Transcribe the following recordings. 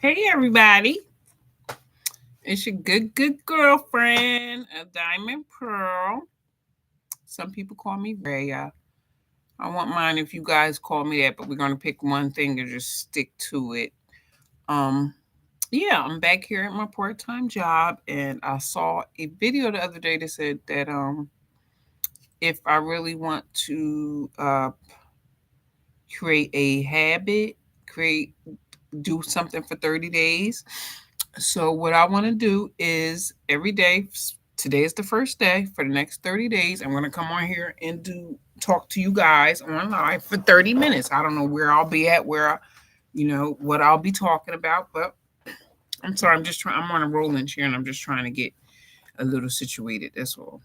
Hey everybody, it's your good girlfriend, a Diamond Pearl. Some people call me Raya. I won't mind if you guys call me that, but we're gonna pick one thing and just stick to it. Um, yeah, I'm back here at my part-time job, and I saw a video the other day that said that if I really want to create a habit, create do something for 30 days. So what I want to do is every day, today is the first day, for the next 30 days, I'm going to come on here and talk to you guys on live for 30 minutes. I don't know where I'll be at, what I'll be talking about, but I'm sorry, I'm on a rolling chair and I'm just trying to get a little situated. That's all.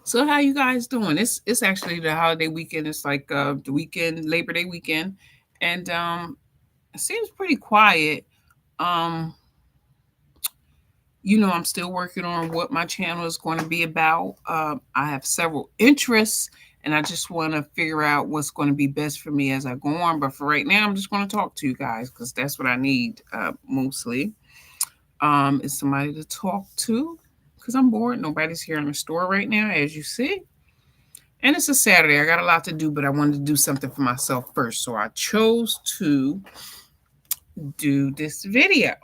So how you guys doing? It's actually the holiday weekend. It's like the weekend, Labor Day weekend, and it seems pretty quiet. Um, I'm still working on what my channel is going to be about. I have several interests, and I just want to figure out what's going to be best for me as I go on. But for right now, I'm just going to talk to you guys because that's what I need mostly. Is somebody to talk to because I'm bored. Nobody's here in the store right now, as you see. And it's a Saturday. I got a lot to do, but I wanted to do something for myself first. So I chose to do this video.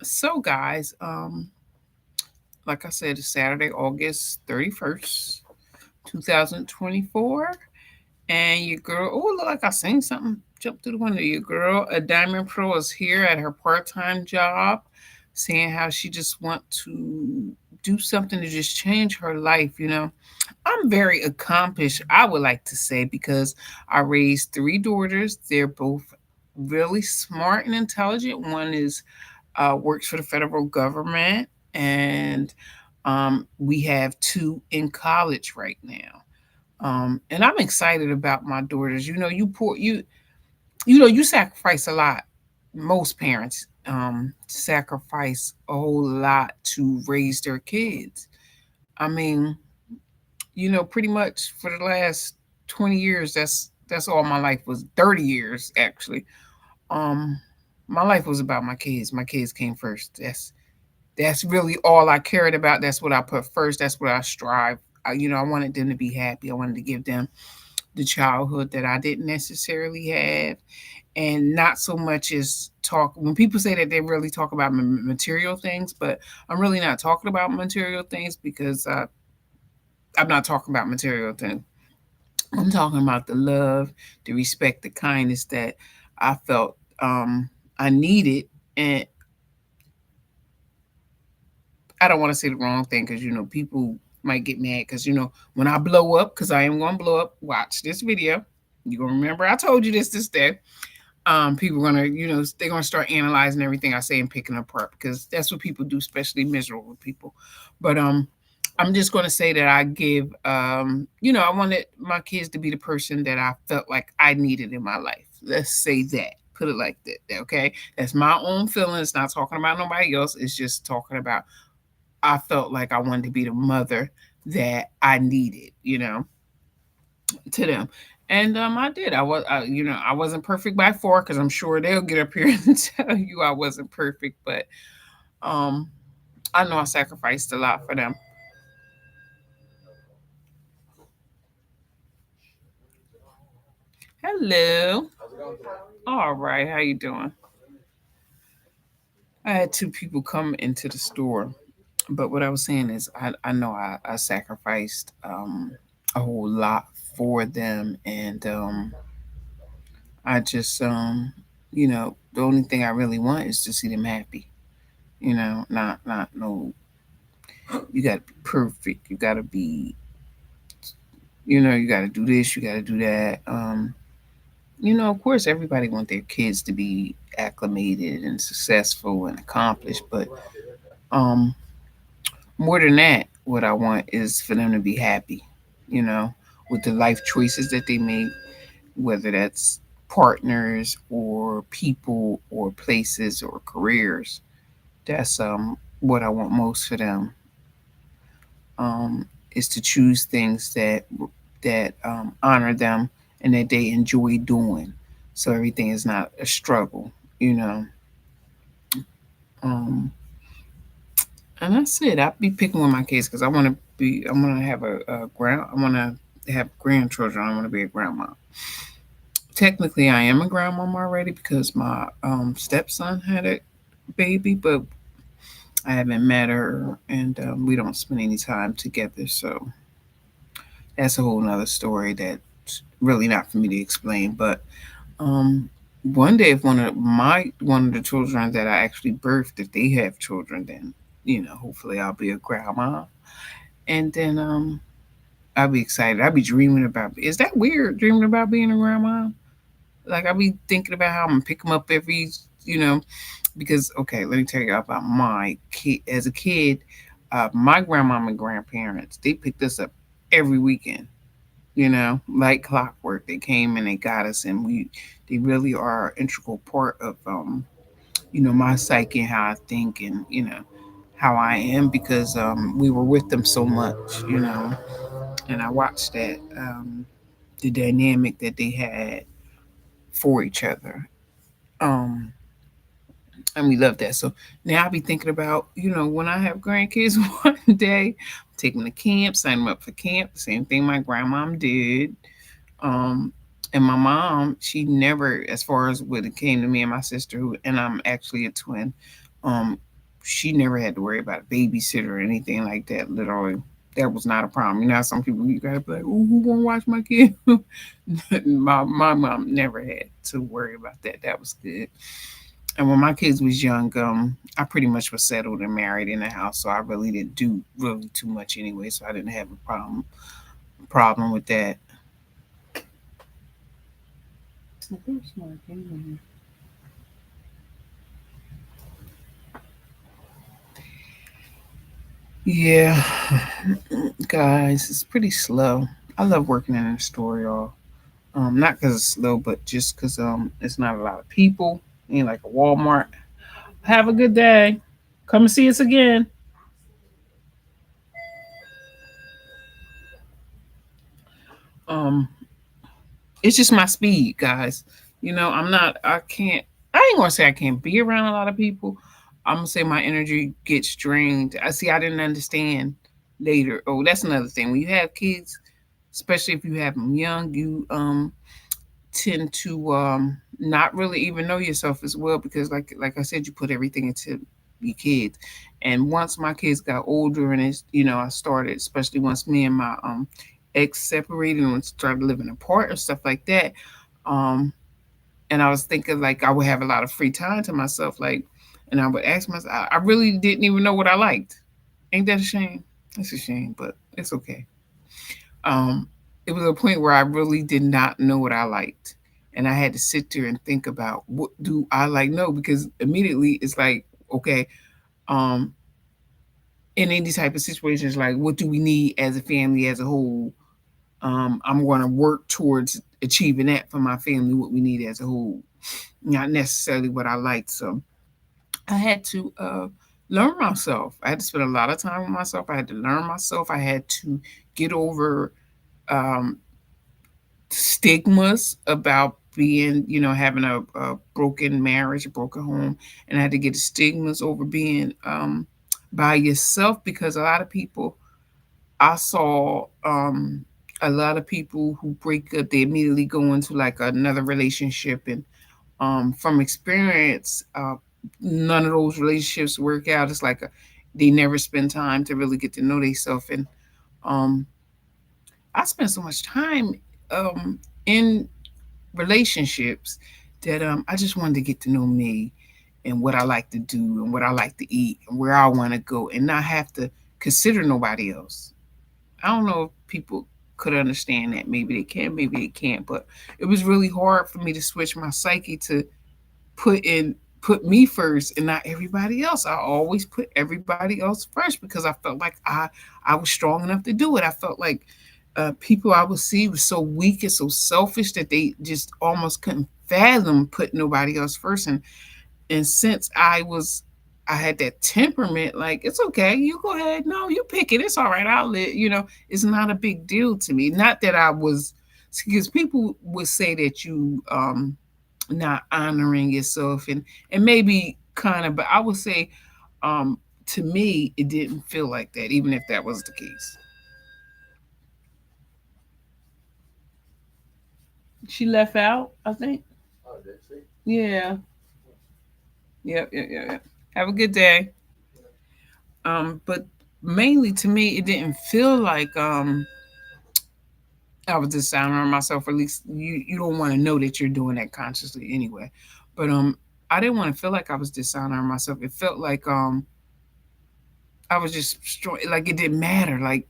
So, guys, like I said, it's Saturday, August 31st, 2024. And your girl, oh, look like I seen something jump through the window. Your girl, a Diamond Pro, is here at her part-time job, saying how she just want to do something to just change her life. I'm very accomplished, I would like to say, because I raised three daughters. They're both really smart and intelligent. One is works for the federal government, and we have two in college right now. And I'm excited about my daughters. You sacrifice a lot. Most parents sacrifice a whole lot to raise their kids. I mean, pretty much for the last 20 years, that's all my life was. 30 years actually. Um, my life was about my kids. My kids came first. That's really all I cared about. That's what I put first. That's what I strive. I wanted them to be happy. I wanted to give them the childhood that I didn't necessarily have, and not so much as talk. When people say that, they really talk about material things, but I'm really not talking about material things because I'm not talking about material things. I'm talking about the love, the respect, the kindness that I felt I needed, and I don't want to say the wrong thing because people might get mad because when I blow up, because I am going to blow up. Watch this video. You gonna remember I told you this day. People are gonna they're gonna start analyzing everything I say and picking apart because that's what people do, especially miserable people. But I'm just gonna say that I give I wanted my kids to be the person that I felt like I needed in my life. Let's say that. Put it like that. Okay, that's my own feelings. Not talking about nobody else. It's just talking about I felt like I wanted to be the mother that I needed, to them. And I did. I wasn't perfect by far because I'm sure they'll get up here and tell you I wasn't perfect, but um, I know I sacrificed a lot for them. Hello. All right. How you doing? I had two people come into the store, but what I was saying is I know I sacrificed a whole lot for them, and I just the only thing I really want is to see them happy. Not no. You got to be perfect. You got to be. You got to do this. You got to do that. Of course, everybody want their kids to be acclimated and successful and accomplished, but um, more than that, what I want is for them to be happy. You know, with the life choices that they make, whether that's partners or people or places or careers. That's what I want most for them. Is to choose things that honor them and that they enjoy doing. So everything is not a struggle. You know. Um, and that's it. I'll be picking with my kids because I want to have I want to have grandchildren. I want to be a grandma. Technically, I am a grandmom already because my stepson had a baby, but I haven't met her, and we don't spend any time together. So that's a whole nother story that's really not for me to explain. But um, one day, if one of the children that I actually birthed, if they have children, then hopefully I'll be a grandma, and then I'll be excited. I'll be dreaming about. Is that weird? Dreaming about being a grandma? Like I'll be thinking about how I'm gonna pick them up every, you know, because okay, let me tell you about my kid. As a kid, my grandmom and grandparents they picked us up every weekend. Like clockwork. They came and they got us, and they really are an integral part of my psyche and how I think and how I am because we were with them so much, and I watched that the dynamic that they had for each other. Um, and we love that. So now I'll be thinking about, when I have grandkids one day, take them to camp, sign them up for camp. Same thing my grandmom did. Um, and my mom, she never, as far as when it came to me and my sister, and I'm actually a twin, um, she never had to worry about a babysitter or anything like that. Literally, that was not a problem. Some people you gotta be like, "Oh, who gonna watch my kid?" my mom never had to worry about that. That was good. And when my kids was young, I pretty much was settled and married in the house, so I really didn't do really too much anyway. So I didn't have a problem with that. Yeah, guys, it's pretty slow. I love working in a store, y'all. Not because it's slow, but just because it's not a lot of people. Ain't like a Walmart. Have a good day. Come and see us again. Um, it's just my speed, guys. I'm not. I can't. I ain't gonna say I can't be around a lot of people. I'm gonna say my energy gets drained. I see. I didn't understand later. Oh, that's another thing. When you have kids, especially if you have them young, you tend to not really even know yourself as well because like I said, you put everything into your kids. And once my kids got older and it's I started, especially once me and my ex separated and started living apart and stuff like that. Um and I was thinking like I would have a lot of free time to myself, like, and I would ask myself, I really didn't even know what I liked. Ain't that a shame? It's a shame, but it's okay. um, it was a point where I really did not know what I liked. And I had to sit there and think about what do I like? No, because immediately it's like, okay, um, in any type of situations, like what do we need as a family as a whole? I'm going to work towards achieving that for my family, what we need as a whole, not necessarily what I like. So I had to learn myself. I had to spend a lot of time with myself. I had to learn myself. I had to get over um, stigmas about being, having a broken marriage, a broken home, and I had to get the stigmas over being by yourself because a lot of people I saw a lot of people who break up, they immediately go into like another relationship, and from experience, none of those relationships work out. It's like they never spend time to really get to know themselves, and um, I spent so much time in relationships that I just wanted to get to know me and what I like to do and what I like to eat and where I want to go and not have to consider nobody else. I don't know if people could understand that. Maybe they can, maybe they can't. But it was really hard for me to switch my psyche to put in put me first and not everybody else. I always put everybody else first because I felt like I was strong enough to do it. I felt like people I would see were so weak and so selfish that they just almost couldn't fathom putting nobody else first. And since I had that temperament, like it's okay, you go ahead, no, you pick it, it's all right, I'll let it's not a big deal to me. Not that I was, because people would say that you not honoring yourself, and maybe kind of, but I would say, um, to me, it didn't feel like that, even if that was the case. She left out, I think. Yeah. Yep. Yep. Yep. Yep. Have a good day. But mainly to me, it didn't feel like I was dishonoring myself. Or at least you don't want to know that you're doing that consciously anyway. But I didn't want to feel like I was dishonoring myself. It felt like I was just strong, like it didn't matter. Like,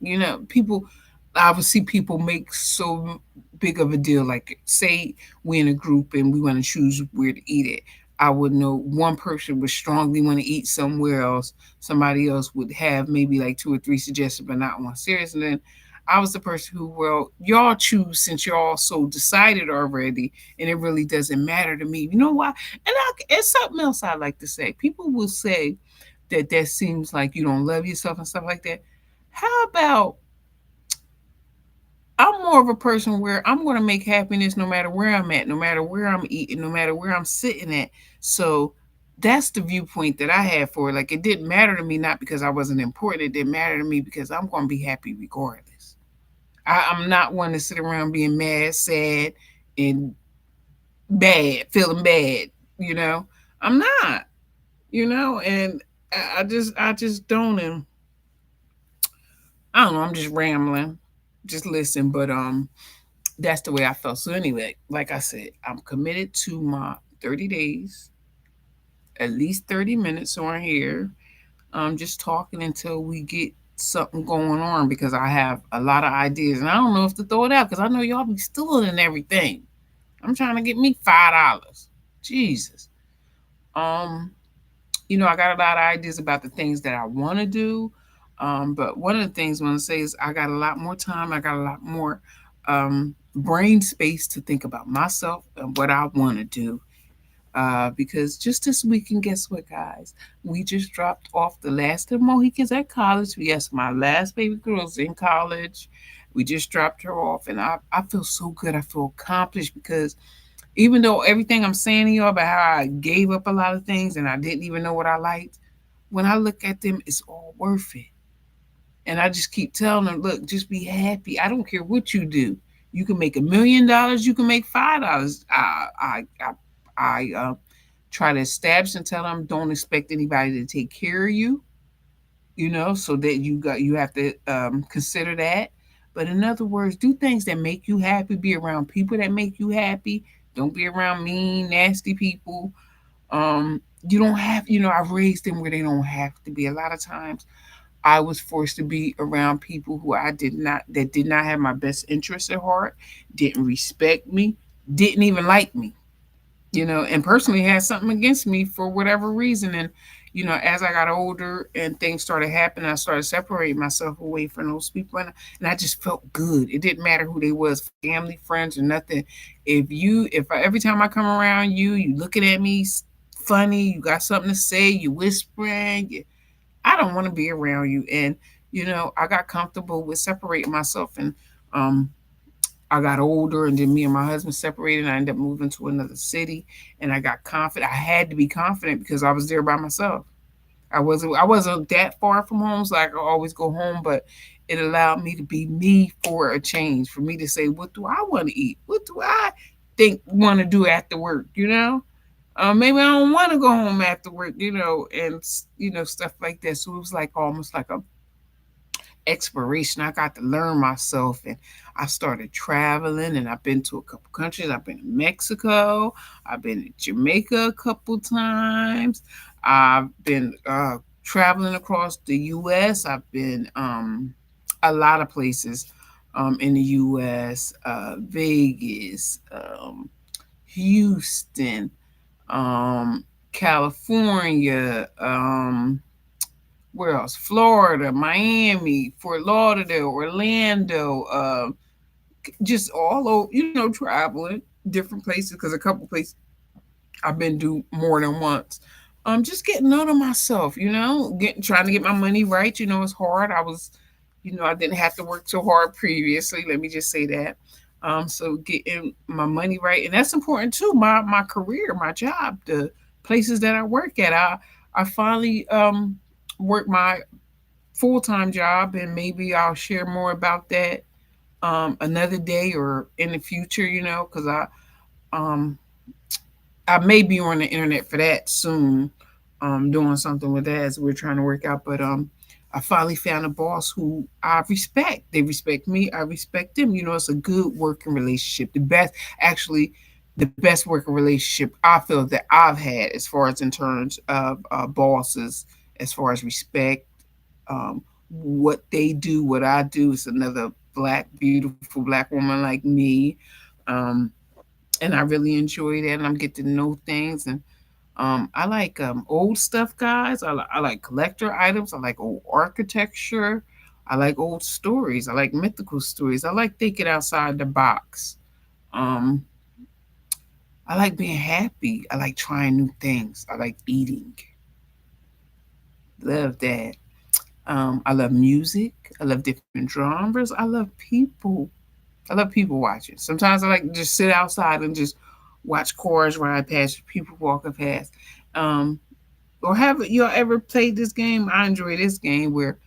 people, I would see people make so big of a deal. Like, say we're in a group and we want to choose where to eat it. I would know one person would strongly want to eat somewhere else. Somebody else would have maybe like two or three suggestions, but not one serious. And then I was the person who, well, y'all choose since you're all so decided already, and it really doesn't matter to me. You know why? It's something else I like to say. People will say, that seems like you don't love yourself and stuff like that. How about I'm more of a person where I'm going to make happiness no matter where I'm at, no matter where I'm eating, no matter where I'm sitting at. So that's the viewpoint that I had for it. Like, it didn't matter to me, not because I wasn't important. It didn't matter to me because I'm going to be happy regardless. I'm not one to sit around being mad, sad, and bad, feeling bad. You know, I'm not. And I just don't. And I don't know. I'm just rambling. Just listen, but that's the way I felt. So anyway, like I said, I'm committed to my 30 days, at least 30 minutes on here. Just talking until we get something going on because I have a lot of ideas and I don't know if to throw it out because I know y'all be stealing everything. I'm trying to get me $5. Jesus. Um, I got a lot of ideas about the things that I want to do. But one of the things I want to say is I got a lot more time. I got a lot more brain space to think about myself and what I want to do. Because just this weekend, guess what, guys? We just dropped off the last of the Mohicans at college. Yes, my last baby girl's in college. We just dropped her off, and I feel so good. I feel accomplished because even though everything I'm saying to you about how I gave up a lot of things and I didn't even know what I liked, when I look at them, it's all worth it. And I just keep telling them, look, just be happy. I don't care what you do. You can make $1 million. You can make $5. I try to establish and tell them, don't expect anybody to take care of you. So that you have to consider that. But in other words, do things that make you happy. Be around people that make you happy. Don't be around mean, nasty people. You don't have, I've raised them where they don't have to be. A lot of times I was forced to be around people who that did not have my best interests at heart, didn't respect me, didn't even like me, and personally had something against me for whatever reason. And, as I got older and things started happening, I started separating myself away from those people. And I just felt good. It didn't matter who they was, family, friends, or nothing. Every time I come around you, you looking at me funny, you got something to say, you whispering, I don't want to be around you. And, I got comfortable with separating myself. And um, I got older, and then me and my husband separated. And I ended up moving to another city, and I got confident. I had to be confident because I was there by myself. I wasn't that far from home, so I could always go home. But it allowed me to be me for a change. For me to say, what do I want to eat? What do I think want to do after work? Maybe I don't want to go home after work. And stuff like that. So it was like almost like a exploration. I got to learn myself, and I started traveling, and I've been to a couple countries. I've been to Mexico, I've been to Jamaica a couple times. I've been traveling across the US. I've been a lot of places in the US, Vegas, Houston, um, California, where else? Florida, Miami, Fort Lauderdale, Orlando, just all over, traveling different places because a couple places I've been to more than once. Just getting to know myself, trying to get my money right. It's hard. I didn't have to work so hard previously. Let me just say that. So getting my money right, and that's important too. My career, my job, places that I work at. I finally work my full-time job, and maybe I'll share more about that another day or in the future, because um I may be on the internet for that soon, doing something with that as we're trying to work out. But I finally found a boss who I respect. They respect me. I respect them. It's a good working relationship. The best, actually, the best working relationship I feel that I've had, as far as in terms of bosses, as far as respect, what they do, what I do. Is another black, beautiful black woman like me. Um, and I really enjoy that, and I'm getting to know things. And I like old stuff, guys. I like collector items. I like old architecture. I like old stories. I like mythical stories. I like thinking outside the box. Um, I like being happy. I like trying new things. I like eating. Love that. I love music. I love different genres. I love people. I love people watching. Sometimes I like to just sit outside and just watch cars ride past, people walking past. Um, or have you ever played this game? I enjoy this game where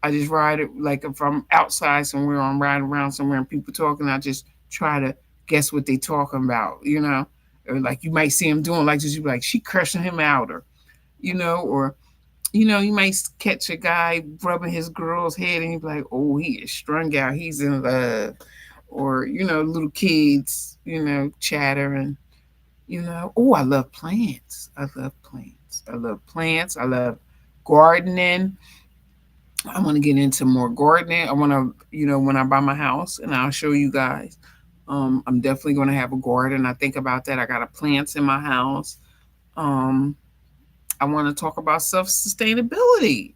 I just ride it, like if I'm outside somewhere, I'm riding around somewhere and people talking, I just try to guess what they talking about. Or like you might see them doing like this, you be like, she cursing him out, or you might catch a guy rubbing his girl's head and you be like, oh, he is strung out, he's in love. Or, little kids, chattering, oh, I love plants. I love plants. I love plants. I love gardening. I want to get into more gardening. I want to, when I buy my house, and I'll show you guys. I'm definitely going to have a garden. I think about that. I got a plants in my house. Um, I want to talk about self sustainability.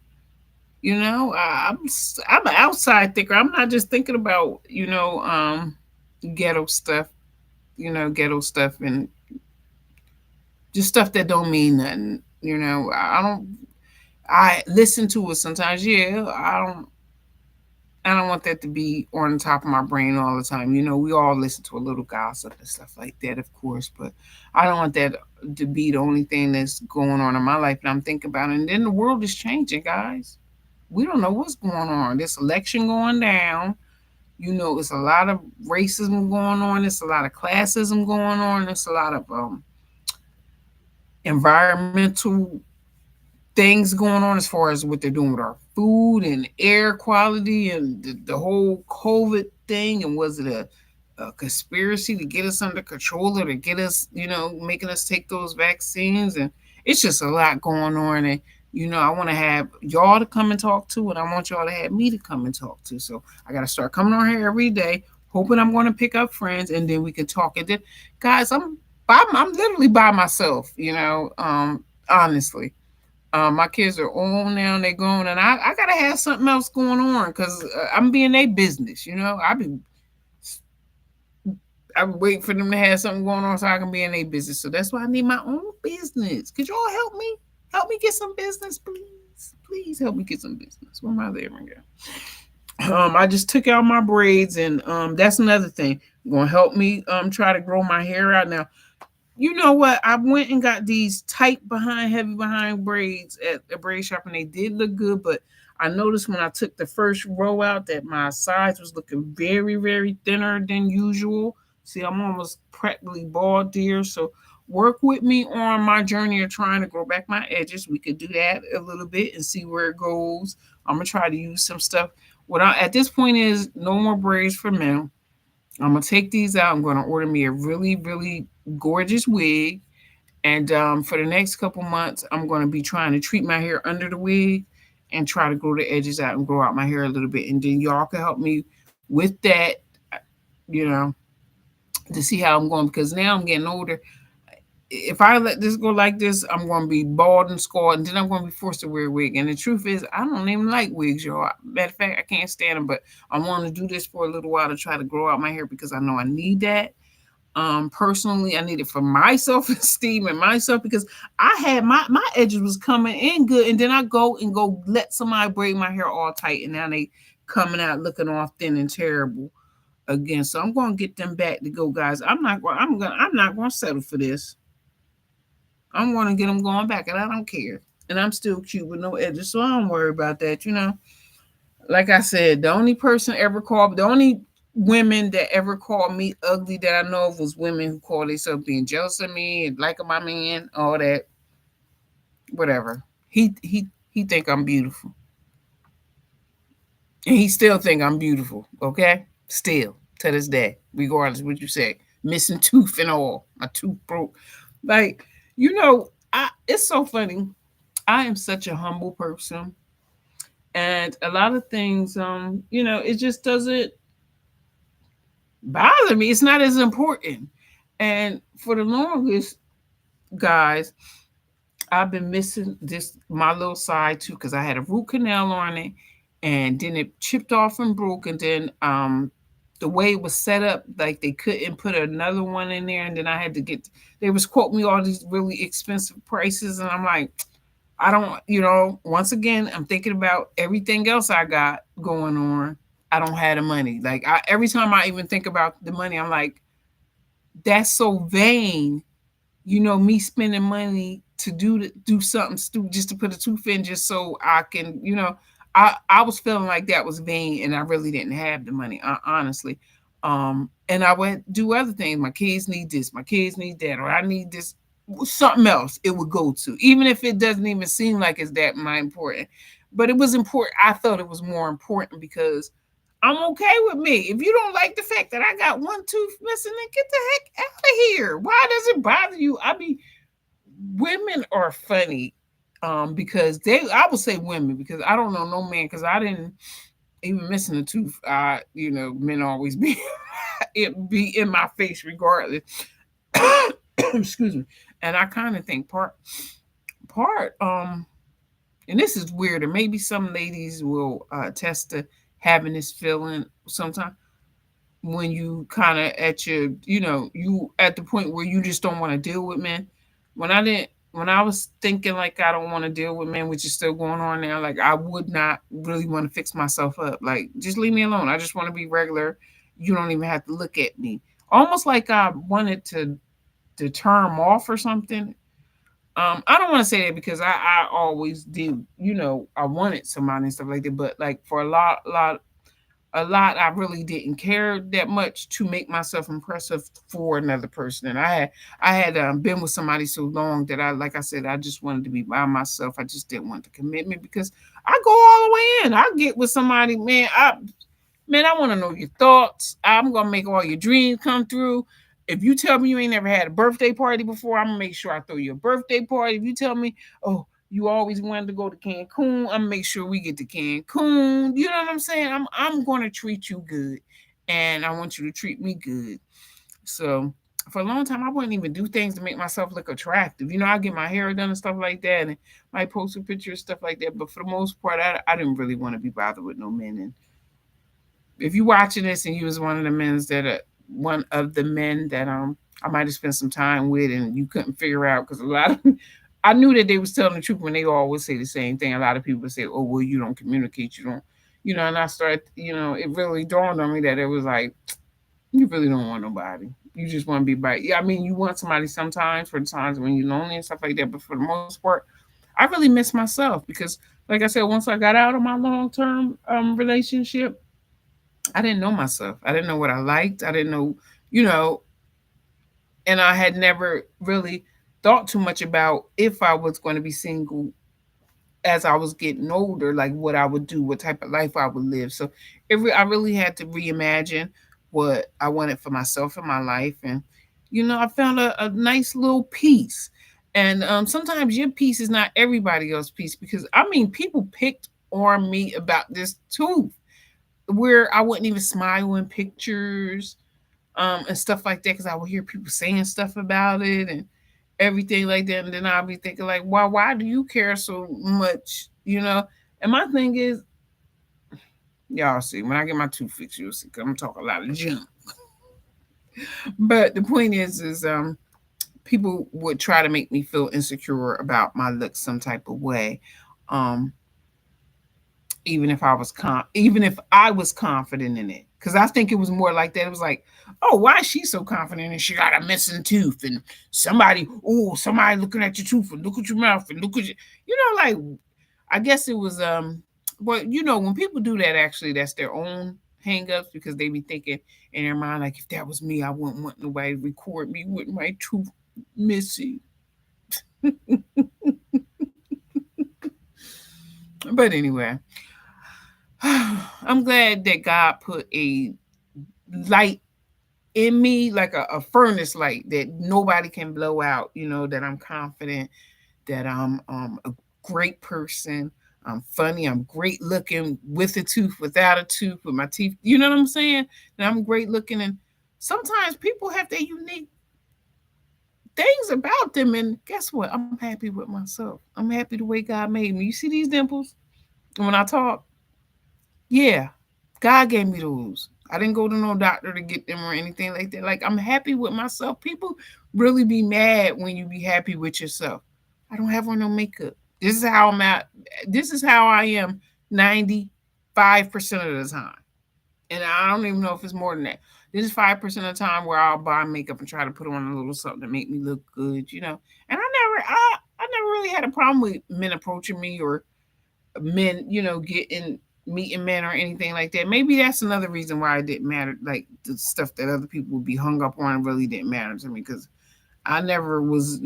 I'm an outside thinker. I'm not just thinking about ghetto stuff. Ghetto stuff and just stuff that don't mean nothing. I don't. I listen to it sometimes. Yeah, I don't. I don't want that to be on the top of my brain all the time. We all listen to a little gossip and stuff like that, of course, but I don't want that to be the only thing that's going on in my life that I'm thinking about. And then the world is changing, guys. We don't know what's going on. This election going down. It's a lot of racism going on. It's a lot of classism going on. It's a lot of environmental things going on as far as what they're doing with our food and air quality and the whole COVID thing. And was it a conspiracy to get us under control or to get us, making us take those vaccines? And it's just a lot going on. And, I want to have y'all to come and talk to, and I want y'all to have me to come and talk to. So I got to start coming on here every day, hoping I'm going to pick up friends, and then we can talk. And then, guys, I'm literally by myself, honestly. My kids are on now and they're grown, and I gotta have something else going on because I'm being their business. I've been waiting for them to have something going on so I can be in their business. So that's why I need my own business. Could y'all help me? Help me get some business, please. Please help me get some business. Where am I there? I just took out my braids, and that's another thing. Gonna help me try to grow my hair out now. You know what? I went and got these tight behind, heavy behind braids at a braid shop, and they did look good. But I noticed when I took the first row out that my sides was looking very, very thinner than usual. See, I'm almost practically bald here. So work with me on my journey of trying to grow back my edges. We could do that a little bit and see where it goes. I'm gonna try to use some stuff. What I at this point is no more braids for men. I'm gonna take these out. I'm gonna order me a really, really gorgeous wig, and for the next couple months, I'm gonna be trying to treat my hair under the wig and try to grow the edges out and grow out my hair a little bit. And then y'all can help me with that, you know, to see how I'm going because now I'm getting older. If I let this go like this, I'm going to be bald and scarred, and then I'm going to be forced to wear a wig. And the truth is, I don't even like wigs, y'all. Matter of fact, I can't stand them. But I want to do this for a little while to try to grow out my hair because I know I need that. Personally, I need it for my self-esteem and myself because I had my edges was coming in good, and then I go let somebody braid my hair all tight, and now they coming out looking all thin and terrible again. So I'm going to get them back to go, guys. I'm not going to settle for this. I'm going to get them going back, and I don't care. And I'm still cute with no edges, so I don't worry about that. Like I said, the only women that ever called me ugly that I know of was women who called themselves being jealous of me and liking my man, all that, whatever. He think I'm beautiful, and he still think I'm beautiful. Okay, still to this day, regardless of what you say, missing tooth and all, my tooth broke. Like I it's so funny. I am such a humble person, and a lot of things, it just doesn't bother me. It's not as important. And for the longest, guys, I've been missing this my little side too because I had a root canal on it, and then it chipped off and broke, and then the way it was set up, like they couldn't put another one in there, and then I had to get. They was quoting me all these really expensive prices, and I'm like, I don't, once again, I'm thinking about everything else I got going on. I don't have the money. Like every time I even think about the money, I'm like, that's so vain. Me spending money to do something stupid just to put a tooth in just so I can, I was feeling like that was vain and I really didn't have the money, honestly. And I would do other things. My kids need this, my kids need that, or I need this something else it would go to, even if it doesn't even seem like it's that my important. But it was important. I thought it was more important because I'm okay with me. If you don't like the fact that I got one tooth missing, then get the heck out of here. Why does it bother you? I mean, women are funny, because I would say women because I don't know no man because I didn't even missing a tooth. Men always be it be in my face regardless. Excuse me. And I kind of think part and this is weird, and maybe some ladies will attest to having this feeling sometimes when you kind of at your, you at the point where you just don't want to deal with men. When I was thinking like I don't want to deal with men, which is still going on now, like I would not really want to fix myself up. Like just leave me alone. I just want to be regular. You don't even have to look at me. Almost like I wanted to turn off or something. I don't want to say that because I always did, I wanted somebody and stuff like that. But like for a lot, I really didn't care that much to make myself impressive for another person. And I had been with somebody so long that like I said, I just wanted to be by myself. I just didn't want the commitment because I go all the way in. I get with somebody, man. I want to know your thoughts. I'm gonna make all your dreams come through. If you tell me you ain't never had a birthday party before, I'm gonna make sure I throw you a birthday party. If you tell me, oh, you always wanted to go to Cancun, I'm gonna make sure we get to Cancun. You know what I'm saying? I'm gonna treat you good, and I want you to treat me good. So for a long time, I wouldn't even do things to make myself look attractive. I get my hair done and stuff like that, and might post a picture and stuff like that. But for the most part, I didn't really want to be bothered with no men. And if you watching this and you was one of the men that I might have spent some time with and you couldn't figure out because a lot of I knew that they was telling the truth when they always say the same thing. A lot of people say, "Oh, well, you don't communicate, you don't," And I started, it really dawned on me that it was like you really don't want nobody. You just want to be by. Yeah, I mean, you want somebody sometimes for the times when you're lonely and stuff like that. But for the most part, I really miss myself because, like I said, once I got out of my long term relationship, I didn't know myself. I didn't know what I liked. I didn't know, you know, and I had never really thought too much about if I was going to be single as I was getting older, like what I would do, what type of life I would live. So I really had to reimagine what I wanted for myself in my life. And, I found a nice little piece. And sometimes your piece is not everybody else's piece because, I mean, people picked on me about this too where I wouldn't even smile in pictures, and stuff like that because I would hear people saying stuff about it and everything like that, and then I'll be thinking like, why do you care so much, And my thing is, y'all see, when I get my tooth fixed, you'll see, 'cause I'm talking a lot of junk. But the point is, people would try to make me feel insecure about my looks some type of way. Um, even if I was confident in it. Because I think it was more like that. It was like, oh, why is she so confident and she got a missing tooth and somebody looking at your tooth and look at your mouth and look at like I guess it was but when people do that, actually that's their own hangups, because they be thinking in their mind like, if that was me, I wouldn't want nobody to record me with my tooth missing. But anyway, I'm glad that God put a light in me, like a furnace light that nobody can blow out. That I'm confident, that I'm a great person. I'm funny. I'm great looking with a tooth, without a tooth, with my teeth. You know what I'm saying? That I'm great looking. And sometimes people have their unique things about them. And guess what? I'm happy with myself. I'm happy the way God made me. You see these dimples when I talk? Yeah, God gave me those. I didn't go to no doctor to get them or anything like that. Like, I'm happy with myself. People really be mad when you be happy with yourself. I don't have on no makeup. This is how I'm at. This is how I am 95% of the time. And I don't even know if it's more than that. This is 5% of the time where I'll buy makeup and try to put on a little something to make me look good. And I never really had a problem with men approaching me, or men, getting meeting men or anything like that. Maybe that's another reason why it didn't matter. Like, the stuff that other people would be hung up on really didn't matter to me, because I never was,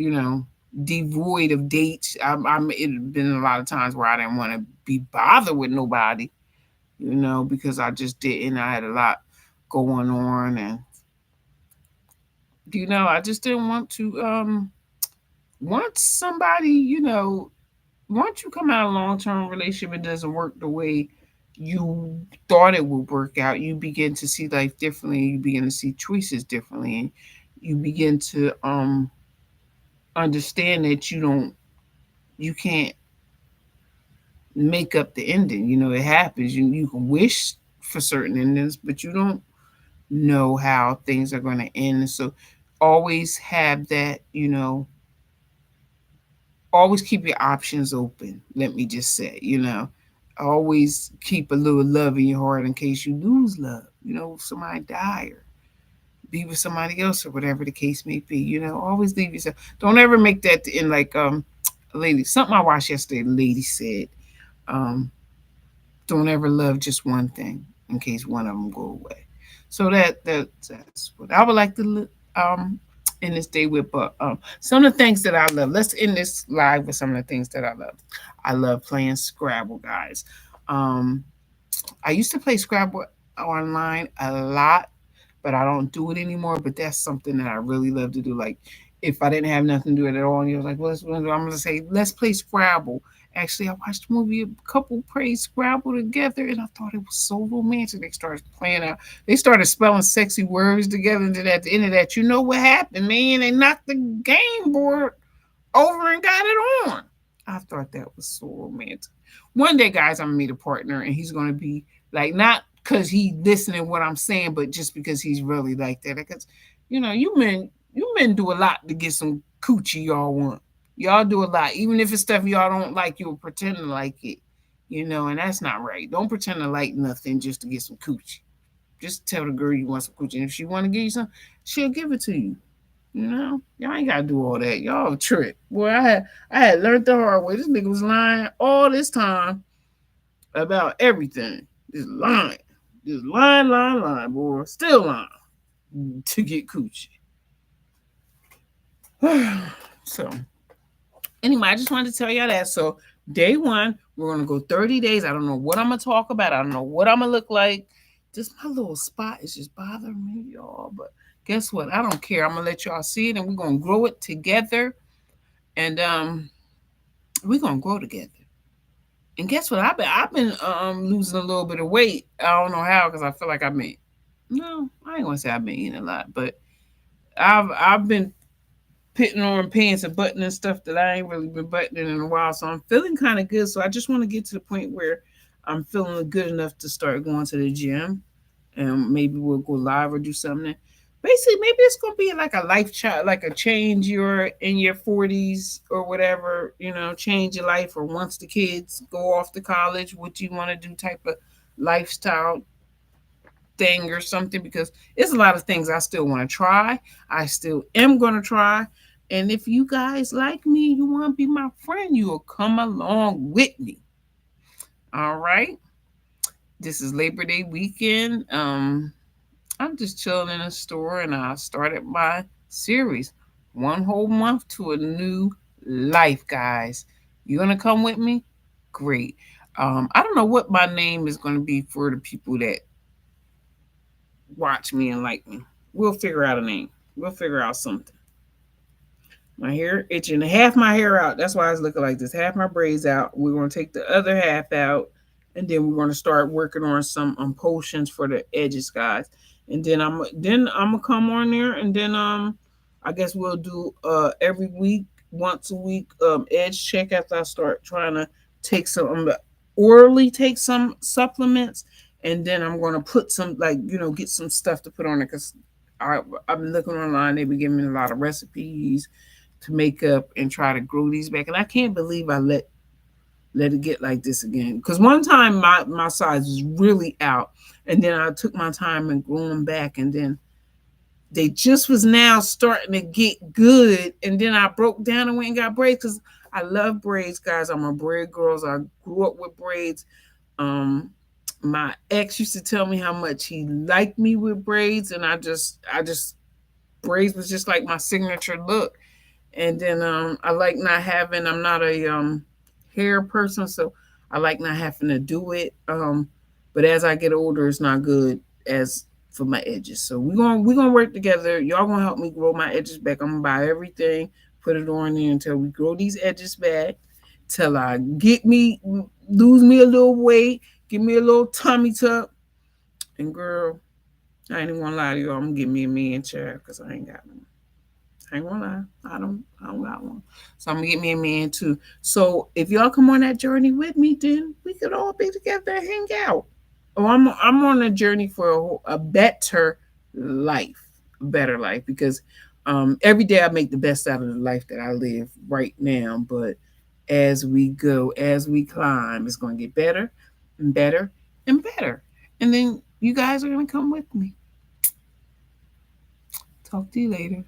devoid of dates. It had been a lot of times where I didn't want to be bothered with nobody, because I just didn't. I had a lot going on, and I just didn't want to. Once somebody, once you come out of a long term relationship, it doesn't work the way you thought it would work out. You begin to see life differently. You begin to see choices differently, and you begin to understand that you can't make up the ending. It happens. You can wish for certain endings, but you don't know how things are going to end. So always have that. Always keep your options open. Let me just say, always keep a little love in your heart in case you lose love. Somebody die or be with somebody else or whatever the case may be. Always leave yourself. Don't ever make that the end. Like a lady, something I watched yesterday. The lady said, um, "Don't ever love just one thing in case one of them go away." So that's what I would like to end this day with. But some of the things that I love. Let's end this live with some of the things that I love. I love playing Scrabble, guys. Um, I used to play Scrabble online a lot, but I don't do it anymore. But that's something that I really love to do. Like, if I didn't have nothing to do it at all, and you're like, "Well, I'm gonna say, let's play Scrabble." Actually, I watched a movie. A couple played Scrabble together, and I thought it was so romantic. They started playing out. They started spelling sexy words together, and then at the end of that, you know what happened, man? They knocked the game board over and got it on. I thought that was so romantic. One day, guys, I'm gonna meet a partner, and he's gonna be like, not because he listening what I'm saying, but just because he's really like that. Because you men do a lot to get some coochie y'all want. Y'all do a lot, even if it's stuff y'all don't like. You'll pretend to like it, and that's not right. Don't pretend to like nothing just to get some coochie. Just tell the girl you want some coochie, and if she want to give you some, she'll give it to you. Y'all ain't gotta do all that. Y'all a trick. Boy, I had learned the hard way. This nigga was lying all this time about everything. Just lying. Just lying, boy. Still lying to get coochie. So anyway, I just wanted to tell y'all that. So day one, we're gonna go 30 days. I don't know what I'm gonna talk about. I don't know what I'm gonna look like. Just my little spot is just bothering me, y'all. But guess what? I don't care. I'm gonna let y'all see it, and we're gonna grow it together. And we're gonna grow together. And guess what? I've been losing a little bit of weight. I don't know how, because I feel like I've been, no, I ain't gonna say I've been eating a lot, but I've been putting on pants and buttoning stuff that I ain't really been buttoning in a while. So I'm feeling kind of good. So I just want to get to the point where I'm feeling good enough to start going to the gym, and maybe we'll go live or do something. basically maybe it's gonna be like a life child, like a change you're in your 40s or whatever, change your life, or once the kids go off to college, what you want to do type of lifestyle thing or something, because it's a lot of things I still want to try. I still am going to try. And if you guys like me, you want to be my friend, you will come along with me. All right. This is Labor Day weekend. I'm just chilling in a store, and I started my series, one whole month to a new life, guys. You gonna come with me? Great. I don't know what my name is gonna be for the people that watch me and like me. We'll figure out a name. We'll figure out something. My hair itching. Half my hair out. That's why it's looking like this. Half my braids out. We're gonna take the other half out, and then we're gonna start working on some potions for the edges, guys. And then I'm gonna come on there, and then I guess we'll do every week, once a week, edge check after I start trying to take some orally take some supplements, and then I'm gonna put some, like, get some stuff to put on it, because I've been looking online. They've been giving me a lot of recipes to make up and try to grow these back. And I can't believe I let it get like this again. Because one time my size was really out, and then I took my time and grew them back, and then they just was now starting to get good. And then I broke down and went and got braids, because I love braids, guys. I'm a braid girl. I grew up with braids. Um, my ex used to tell me how much he liked me with braids, and I just braids was just like my signature look. And then I like not having. I'm not a hair person, so I like not having to do it. But as I get older, it's not good as for my edges. So we're gonna work together. Y'all gonna help me grow my edges back. I'm gonna buy everything, put it on there until we grow these edges back. Till I get me lose me a little weight, give me a little tummy tuck, and girl, I ain't even gonna lie to you. I'm gonna give me a man chair because I ain't got one. I ain't gonna lie. I don't got one. So I'm gonna get me a man too. So if y'all come on that journey with me, then we could all be together and hang out. Oh, I'm on a journey for a better life, a better life, because every day I make the best out of the life that I live right now. But as we go, as we climb, it's gonna get better and better and better. And then you guys are gonna come with me. Talk to you later.